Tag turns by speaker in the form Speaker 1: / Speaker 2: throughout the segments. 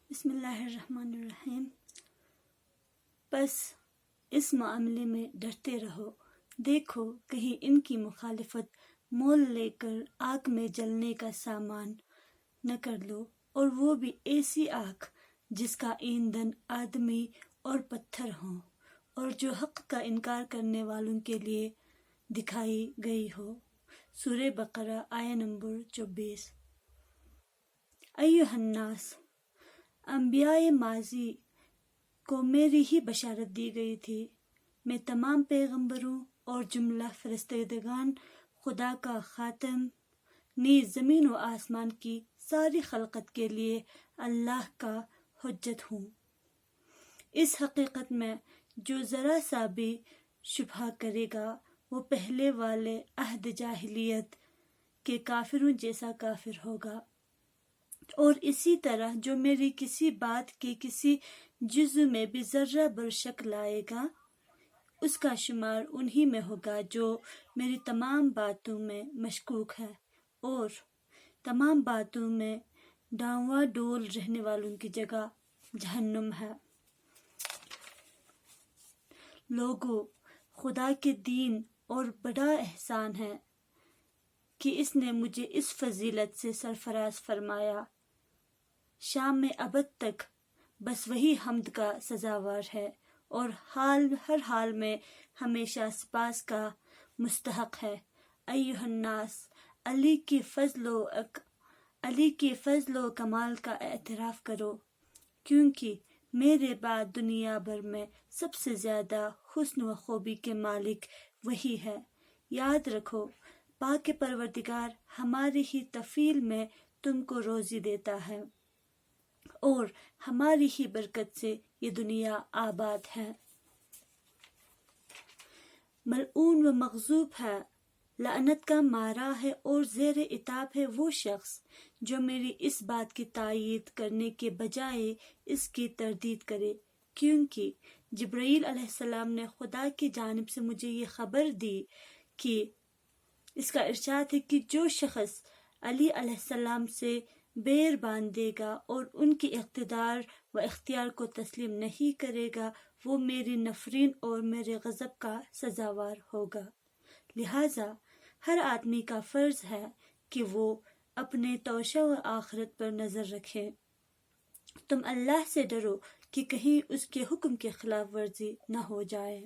Speaker 1: بسم اللہ الرحمن الرحیم۔ بس اس معاملے میں ڈرتے رہو، دیکھو کہیں ان کی مخالفت مول لے کر آگ میں جلنے کا سامان نہ کر لو، اور وہ بھی ایسی آگ جس کا ایندھن آدمی اور پتھر ہوں، اور جو حق کا انکار کرنے والوں کے لیے دکھائی گئی ہو۔ سورہ بقرہ آیہ نمبر 24۔ ایھا الناس، انبیاء ماضی کو میری ہی بشارت دی گئی تھی۔ میں تمام پیغمبروں اور جملہ فرستادگان خدا کا خاتم، نیز زمین و آسمان کی ساری خلقت کے لیے اللہ کا حجت ہوں۔ اس حقیقت میں جو ذرا سا بھی شبہ کرے گا وہ پہلے والے عہد جاہلیت کے کافروں جیسا کافر ہوگا، اور اسی طرح جو میری کسی بات کے کسی جزو میں بھی ذرہ بر شک لائے گا، اس کا شمار انہی میں ہوگا جو میری تمام باتوں میں مشکوک ہے، اور تمام باتوں میں ڈاواں ڈول رہنے والوں کی جگہ جہنم ہے۔ لوگو، خدا کے دین اور بڑا احسان ہے کہ اس نے مجھے اس فضیلت سے سرفراز فرمایا۔ شام میں ابد تک بس وہی حمد کا سزاوار ہے، اور ہر حال میں ہمیشہ سپاس کا مستحق ہے۔ ایھا الناس، علی کی فضل و کمال کا اعتراف کرو، کیونکہ میرے بعد دنیا بھر میں سب سے زیادہ حسن و خوبی کے مالک وہی ہے۔ یاد رکھو، پاک پروردگار ہماری ہی تفضیل میں تم کو روزی دیتا ہے، اور ہماری ہی برکت سے یہ دنیا آباد ہے۔ ملعون و مغضوب ہے، لعنت کا مارا ہے اور زیر عتاب ہے وہ شخص جو میری اس بات کی تائید کرنے کے بجائے اس کی تردید کرے، کیونکہ جبرائیل علیہ السلام نے خدا کی جانب سے مجھے یہ خبر دی کہ اس کا ارشاد ہے کہ جو شخص علی علیہ السلام سے بیر باندھے گا اور ان کی اقتدار و اختیار کو تسلیم نہیں کرے گا، وہ میری نفرین اور میرے غضب کا سزاوار ہوگا۔ لہذا ہر آدمی کا فرض ہے کہ وہ اپنے توشہ و آخرت پر نظر رکھے۔ تم اللہ سے ڈرو کہ کہیں اس کے حکم کی خلاف ورزی نہ ہو جائے،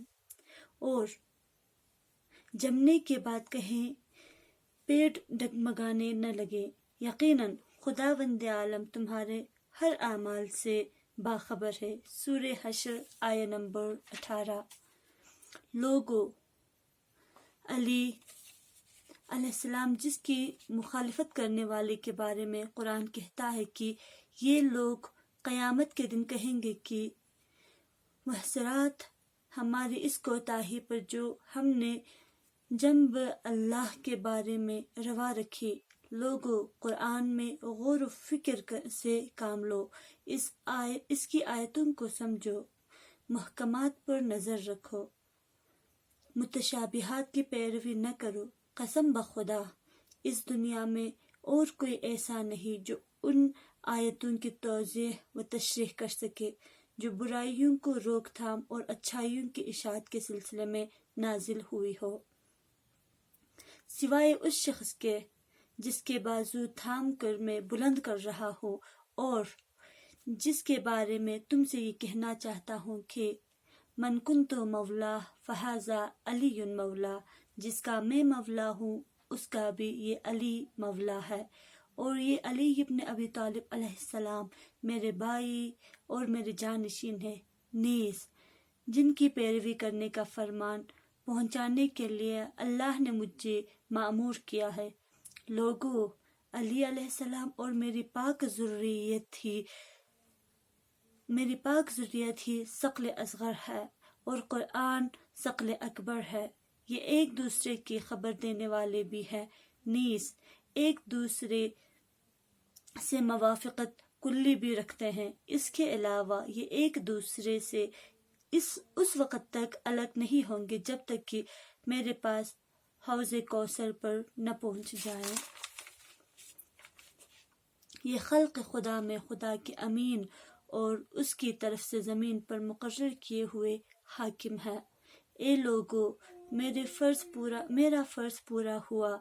Speaker 1: اور جمنے کے بعد کہیں پیٹ ڈگمگانے نہ لگے۔ یقیناً خداوند عالم تمہارے ہر اعمال سے باخبر ہے۔ سورہ حشر آیہ نمبر 18۔ لوگو، علی علیہ السلام جس کی مخالفت کرنے والے کے بارے میں قرآن کہتا ہے کہ یہ لوگ قیامت کے دن کہیں گے کہ محضرات ہماری اس کوتاہی پر جو ہم نے جنب اللہ کے بارے میں روا رکھی۔ لوگو، قرآن میں غور و فکر سے کام لو، اس کی آیتوں کو سمجھو، محکمات پر نظر رکھو، متشابہات کی پیروی نہ کرو۔ قسم بخدا، اس دنیا میں اور کوئی ایسا نہیں جو ان آیتوں کی توضیح و تشریح کر سکے جو برائیوں کو روک تھام اور اچھائیوں کی اشاعت کے سلسلے میں نازل ہوئی ہو، سوائے اس شخص کے جس کے بازو تھام کر میں بلند کر رہا ہوں، اور جس کے بارے میں تم سے یہ کہنا چاہتا ہوں کہ من کنت مولا فہذا علی مولا، جس کا میں مولا ہوں اس کا بھی یہ علی مولا ہے، اور یہ علی ابن ابی طالب علیہ السلام میرے بھائی اور میرے جانشین ہے، نیز جن کی پیروی کرنے کا فرمان پہنچانے کے لیے اللہ نے مجھے مأمور کیا ہے۔ لوگو، علی علیہ السلام اور میری پاک ذریت ہی ثقل اصغر ہے، اور قرآن ثقل اکبر ہے۔ یہ ایک دوسرے کی خبر دینے والے بھی ہیں، نیز ایک دوسرے سے موافقت کلی بھی رکھتے ہیں۔ اس کے علاوہ یہ ایک دوسرے سے اس وقت تک الگ نہیں ہوں گے جب تک کہ میرے پاس حوض کوثر پر نہ پہنچ جائیں۔ یہ خلق خدا میں خدا کے امین اور اس کی طرف سے زمین پر مقرر کیے ہوئے حاکم ہے۔ اے لوگو، میرا فرض پورا ہوا،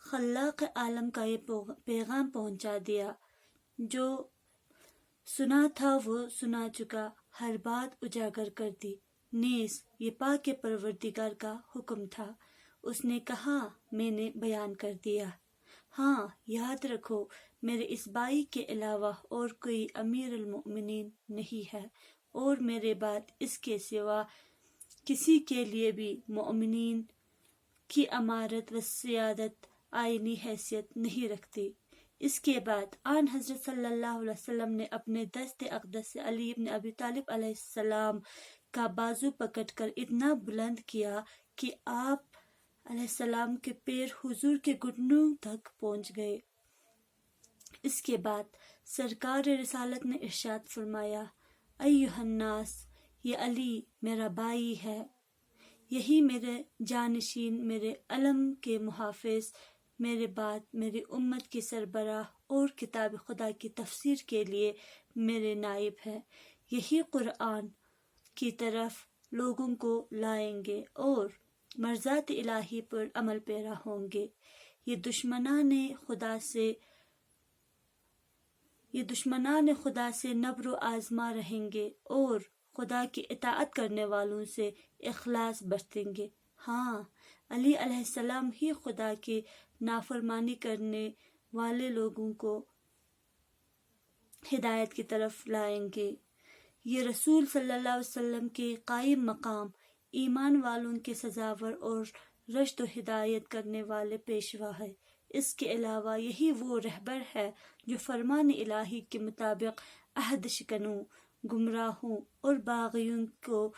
Speaker 1: خلاق عالم کا یہ پیغام پہنچا دیا، جو سنا تھا وہ سنا چکا، ہر بات اجاگر کر دی، نیز یہ پاک پروردگار کا حکم تھا، اس نے کہا میں نے بیان کر دیا۔ ہاں یاد رکھو، میرے اس بھائی کے علاوہ اور کوئی امیر المؤمنین نہیں ہے، اور میرے بعد اس کے سوا کسی کے لیے بھی مومنین کی امارت و سیادت آئینی حیثیت نہیں رکھتی۔ اس کے بعد آن حضرت صلی اللہ علیہ وسلم نے اپنے دست اقدس سے علی ابن ابی طالب علیہ السلام کا بازو پکڑ کر اتنا بلند کیا کہ آپ علیہ السلام کے پیر حضور کے گھٹنوں تک پہنچ گئے۔ اس کے بعد سرکار رسالت نے ارشاد فرمایا، ایھا الناس، یہ علی میرا بھائی ہے، یہی میرے جانشین، میرے علم کے محافظ، میرے بعد میری امت کی سربراہ اور کتاب خدا کی تفسیر کے لیے میرے نائب ہے، یہی قرآن کی طرف لوگوں کو لائیں گے اور مرضات الہی پر عمل پیرا ہوں گے، یہ دشمنان خدا سے نبر و آزما رہیں گے اور خدا کی اطاعت کرنے والوں سے اخلاص برتیں گے۔ ہاں، علی علیہ السلام ہی خدا کی نافرمانی کرنے والے لوگوں کو ہدایت کی طرف لائیں گے۔ یہ رسول صلی اللہ علیہ وسلم کے قائم مقام، ایمان والوں کے سزاور اور رشد و ہدایت کرنے والے پیشوا ہے۔ اس کے علاوہ یہی وہ رہبر ہے جو فرمان الہی کے مطابق عہد شکنوں، گمراہوں اور باغیوں کو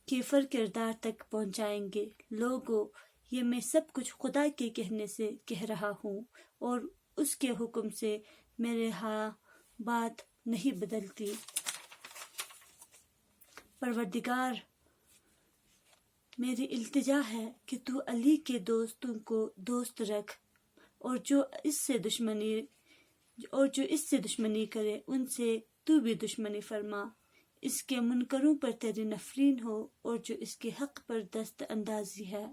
Speaker 1: کفر کردار تک پہنچائیں گے۔ لوگو، یہ میں سب کچھ خدا کے کہنے سے کہہ رہا ہوں اور اس کے حکم سے میرے ہاں بات نہیں بدلتی۔ پروردگار، میری التجا ہے کہ تو علی کے دوستوں کو دوست رکھ، اور جو اس سے دشمنی کرے ان سے تو بھی دشمنی فرما، اس کے منکروں پر تیری نفرین ہو، اور جو اس کے حق پر دست اندازی ہے